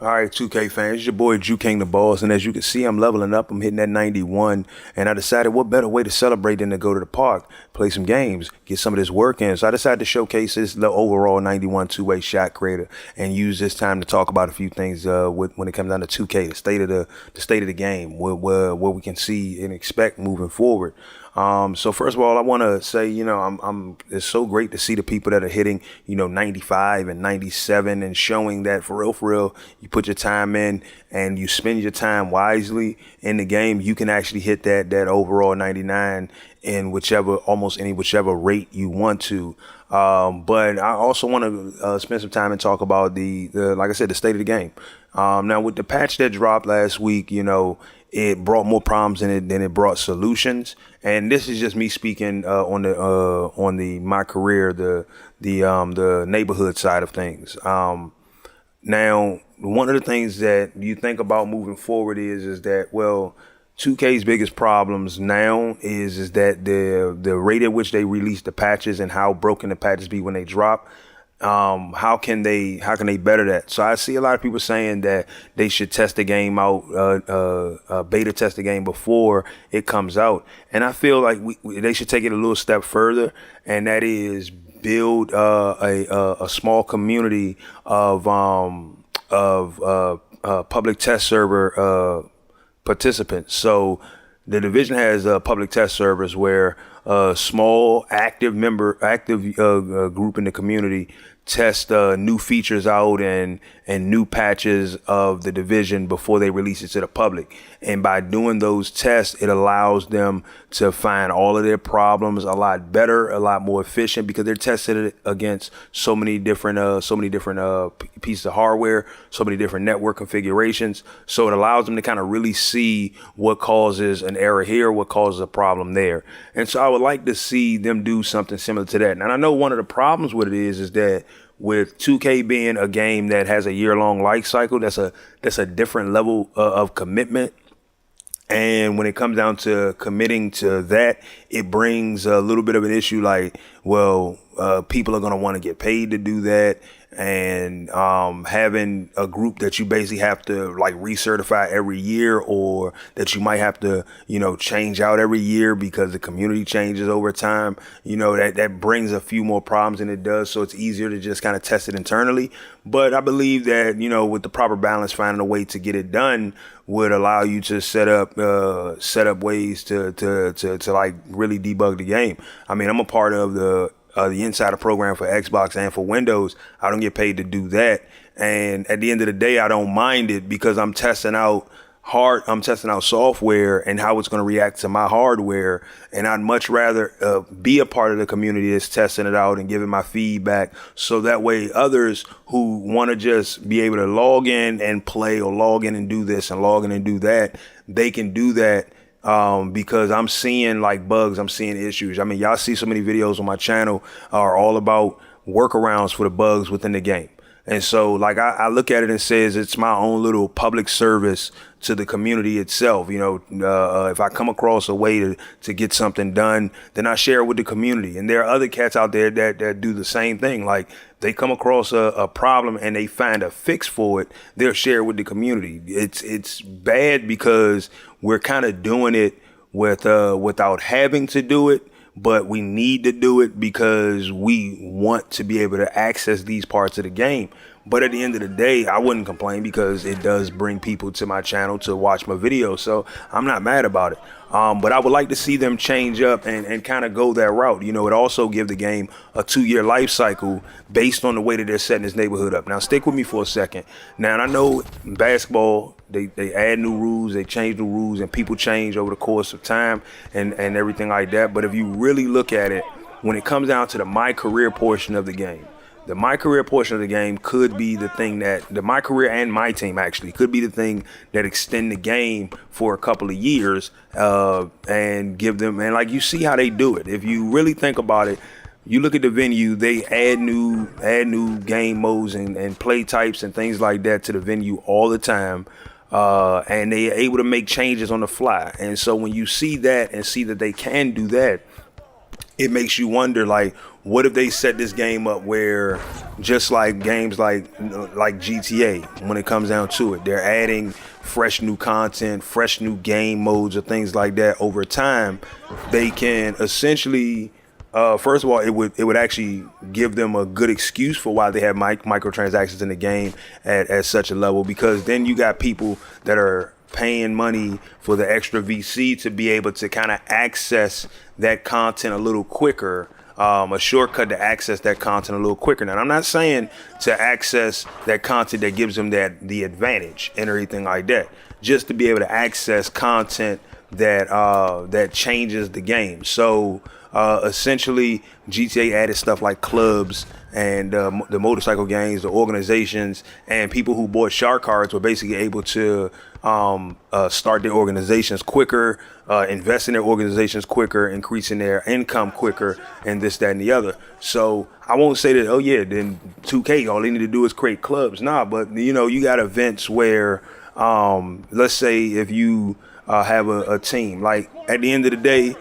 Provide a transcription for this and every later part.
All right, 2K fans, it's your boy JuKIng the Boss, and as you can see, I'm leveling up. I'm hitting that 91, and I decided what better way to celebrate than to go to the park, play some games, get some of this work in. So I decided to showcase this the overall 91 two-way shot creator, and use this time to talk about a few things when it comes down to 2K, the state of the game, what we can see and expect moving forward. So first of all, I want to say, it's so great to see the people that are hitting, 95 and 97 and showing that for real, you put your time in and you spend your time wisely in the game. You can actually hit that overall 99 in whichever rate you want to. But I also want to spend some time and talk about the like I said, the state of the game. Now with the patch that dropped last week, it brought more problems than it brought solutions. And this is just me speaking on the my career, the neighborhood side of things. Now, one of the things that you think about moving forward is that, well, 2K's biggest problems now is that the rate at which they release the patches and how broken the patches be when they drop. How can they better that? So I see a lot of people saying that they should test the game out, beta test the game before it comes out. And I feel like they should take it a little step further, and that is build a small community of public test server participants. So the division has public test servers where a small active group in the community test new features out and new patches of the division before they release it to the public. And by doing those tests, it allows them to find all of their problems a lot better, a lot more efficient, because they're tested against so many different pieces of hardware, so many different network configurations. So it allows them to kind of really see what causes an error here, what causes a problem there. And so I would like to see them do something similar to that. And I know one of the problems with it is that with 2K being a game that has a year-long life cycle, that's a different level of commitment. And when it comes down to committing to that, it brings a little bit of an issue like, well, people are going to want to get paid to do that. And having a group that you basically have to like recertify every year, or that you might have to, change out every year because the community changes over time, that brings a few more problems than it does. So it's easier to just kind of test it internally. But I believe that, with the proper balance, finding a way to get it done would allow you to set up ways to like really debug the game. I mean, I'm a part of the insider program for Xbox and for Windows. I don't get paid to do that. And at the end of the day, I don't mind it because I'm testing out software and how it's going to react to my hardware. And I'd much rather be a part of the community that's testing it out and giving my feedback. So that way others who want to just be able to log in and play, or log in and do this and log in and do that, they can do that. Because I'm seeing like bugs, I'm seeing issues. I mean, y'all see so many videos on my channel are all about workarounds for the bugs within the game. And so like I look at it and says it's my own little public service to the community itself. If I come across a way to get something done, then I share it with the community. And there are other cats out there that do the same thing. Like they come across a problem and they find a fix for it, they'll share it with the community. It's bad because we're kind of doing it without having to do it. But we need to do it because we want to be able to access these parts of the game. But at the end of the day, I wouldn't complain because it does bring people to my channel to watch my videos. So I'm not mad about it. But I would like to see them change up and kind of go that route. It also give the game a 2-year life cycle based on the way that they're setting this neighborhood up. Now, stick with me for a second. Now, and I know in basketball, they add new rules, they change new rules, and people change over the course of time and everything like that. But if you really look at it, when it comes down to the my career portion of the game, the my career portion of the game could be the thing that the my career and my team actually could be the thing that extend the game for a couple of years and give them, and like you see how they do it. If you really think about it, you look at the venue, they add new game modes and play types and things like that to the venue all the time. And they are able to make changes on the fly. And so when you see that and see that they can do that, it makes you wonder, like, what if they set this game up where, just like games like GTA, when it comes down to it, they're adding fresh new content, fresh new game modes, or things like that over time. They can essentially, first of all, it would actually give them a good excuse for why they have microtransactions in the game at such a level, because then you got people that are paying money for the extra VC to be able to kind of access that content a little quicker. A shortcut to access that content a little quicker. Now, I'm not saying to access that content that gives them the advantage and everything like that, just to be able to access content that changes the game. So essentially, GTA added stuff like clubs and the motorcycle gangs, the organizations, and people who bought shark cards were basically able to start their organizations quicker, invest in their organizations quicker, increasing their income quicker, and this, that, and the other. So I won't say that, oh yeah, then 2K, all they need to do is create clubs. Nah, but you got events where, let's say if you have a team, like at the end of the day,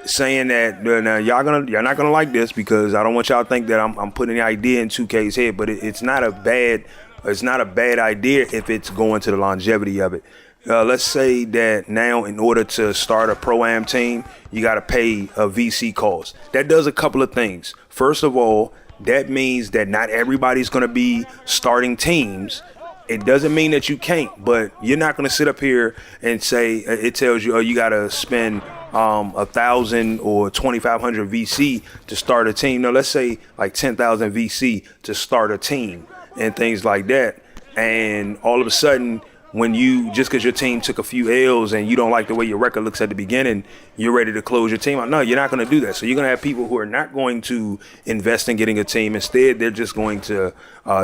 saying that now you're not gonna like this, because I don't want y'all to think that I'm putting the idea in 2K's head, but it's not a bad idea if it's going to the longevity of it. Let's say that now, in order to start a Pro-Am team, you got to pay a VC cost. That does a couple of things. First of all, that means that not everybody's going to be starting teams. It doesn't mean that you can't, but you're not going to sit up here and say, it tells you, oh, you got to spend 1,000 or 2,500 VC to start a team. No, let's say like 10,000 VC to start a team and things like that. And all of a sudden, when just because your team took a few L's and you don't like the way your record looks at the beginning, you're ready to close your team out. No, you're not going to do that. So you're going to have people who are not going to invest in getting a team. Instead, they're just going to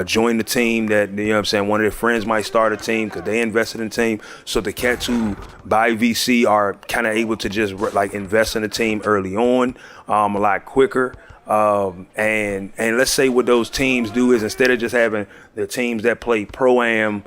join the team that, one of their friends might start a team because they invested in the team. So the cats who buy VC are kind of able to just like invest in the team early on, a lot quicker. And let's say what those teams do is, instead of just having the teams that play Pro-Am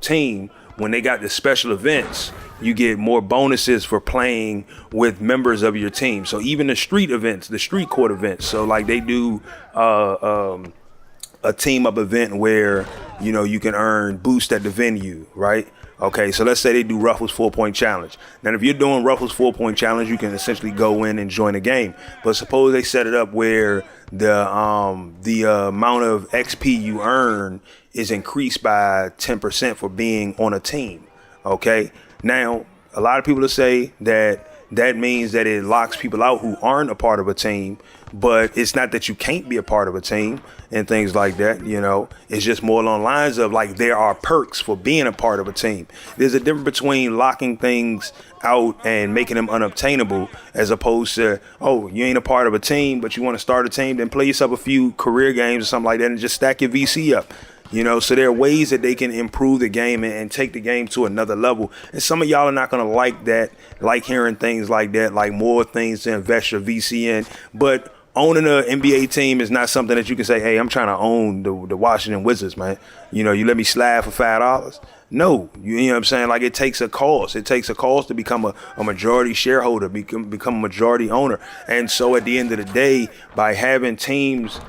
team, when they got the special events, you get more bonuses for playing with members of your team. So even the street events, the street court events, so like they do a team up event where you can earn boost at the venue, right? Okay, so let's say they do Ruffles 4-point challenge. Now, if you're doing Ruffles 4-point challenge, you can essentially go in and join a game. But suppose they set it up where the amount of XP you earn is increased by 10% for being on a team. Okay, now a lot of people will say that means that it locks people out who aren't a part of a team, but it's not that you can't be a part of a team and things like that. It's just more along the lines of like, there are perks for being a part of a team. There's a difference between locking things out and making them unobtainable, as opposed to, oh, you ain't a part of a team, but you want to start a team, then play yourself a few career games or something like that and just stack your VC up. So there are ways that they can improve the game and take the game to another level. And some of y'all are not going to like that, like hearing things like that, like more things to invest your VC in. But owning an NBA team is not something that you can say, hey, I'm trying to own the Washington Wizards, man. You let me slide for $5. No, you know what I'm saying? Like, it takes a cost. It takes a cost to become a majority shareholder, become a majority owner. And so at the end of the day, by having teams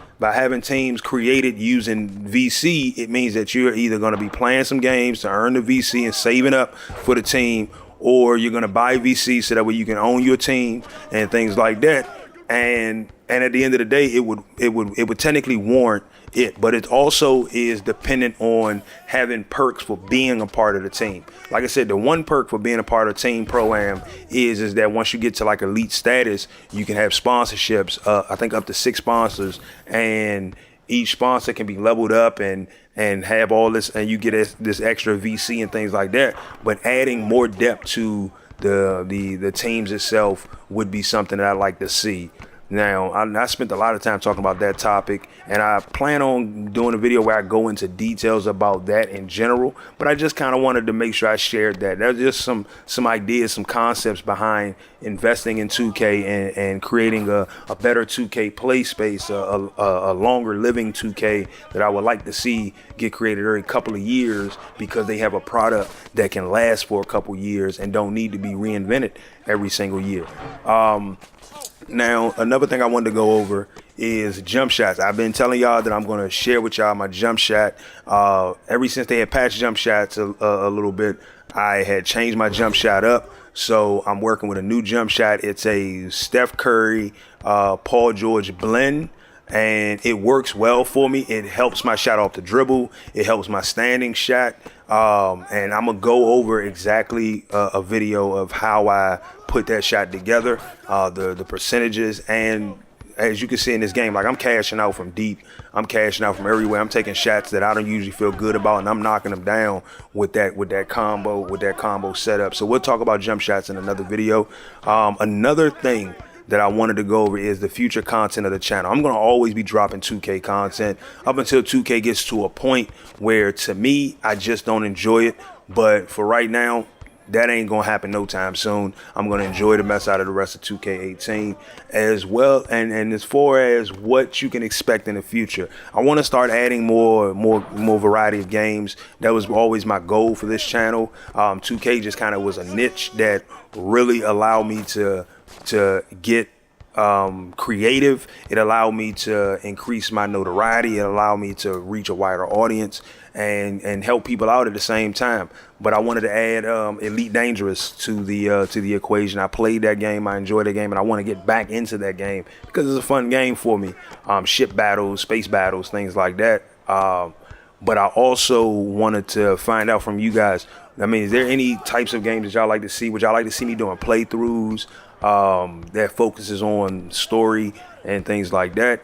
created using VC, it means that you're either going to be playing some games to earn the VC and saving up for the team, or you're going to buy VC so that way you can own your team and things like that. And at the end of the day, it would technically warrant it, but it also is dependent on having perks for being a part of the team. Like I said, the one perk for being a part of Team Pro-Am is that once you get to like elite status, you can have sponsorships, I think up to 6 sponsors, and each sponsor can be leveled up and have all this, and you get this extra VC and things like that. But adding more depth to the teams itself would be something that I'd like to see. Now, I spent a lot of time talking about that topic, and I plan on doing a video where I go into details about that in general, but I just kind of wanted to make sure I shared that. There's just some ideas, some concepts behind investing in 2K and creating a better 2K play space, a longer living 2K that I would like to see get created every couple of years, because they have a product that can last for a couple years and don't need to be reinvented every single year. Now, another thing I wanted to go over is jump shots. I've been telling y'all that I'm going to share with y'all my jump shot. Ever since they had patched jump shots a little bit, I had changed my jump shot up. So I'm working with a new jump shot. It's a Steph Curry, Paul George blend. And it works well for me. It helps my shot off the dribble. It helps my standing shot. And I'm going to go over exactly a video of how I put that shot together, the percentages. And as you can see in this game, like I'm cashing out from deep. I'm cashing out from everywhere. I'm taking shots that I don't usually feel good about, and I'm knocking them down with that combo setup. So we'll talk about jump shots in another video. Another thing that I wanted to go over is the future content of the channel. I'm going to always be dropping 2K content up until 2K gets to a point where, to me, I just don't enjoy it. But for right now, that ain't going to happen no time soon. I'm going to enjoy the mess out of the rest of 2K18 as well. And as far as what you can expect in the future, I want to start adding more variety of games. That was always my goal for this channel. 2K just kind of was a niche that really allowed me to get creative. It allowed me to increase my notoriety. It allowed me to reach a wider audience and help people out at the same time. But I wanted to add Elite Dangerous to the equation. I played that game, I enjoyed that game, and I want to get back into that game because it's a fun game for me. Ship battles, space battles, things like that. But I also wanted to find out from you guys, I mean, is there any types of games that y'all like to see? Would y'all like to see me doing playthroughs that focuses on story and things like that?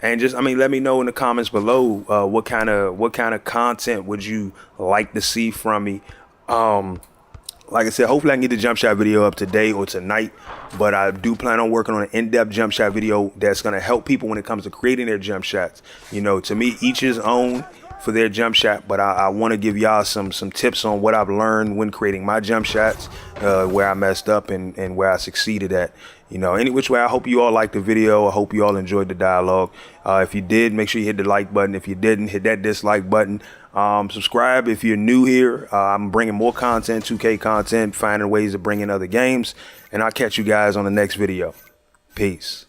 And just, I mean, let me know in the comments below what kind of content would you like to see from me. Like I said, hopefully I can get the jump shot video up today or tonight, but I do plan on working on an in-depth jump shot video that's going to help people when it comes to creating their jump shots. You know, to me, each his own for their jump shot, but I want to give y'all some tips on what I've learned when creating my jump shots, where I messed up and where I succeeded at. You know, any which way, I hope you all liked the video. I hope you all enjoyed the dialogue. If you did, make sure you hit the like button. If you didn't, hit that dislike button. Subscribe if you're new here. I'm bringing more content, 2K content, finding ways to bring in other games, and I'll catch you guys on the next video. Peace.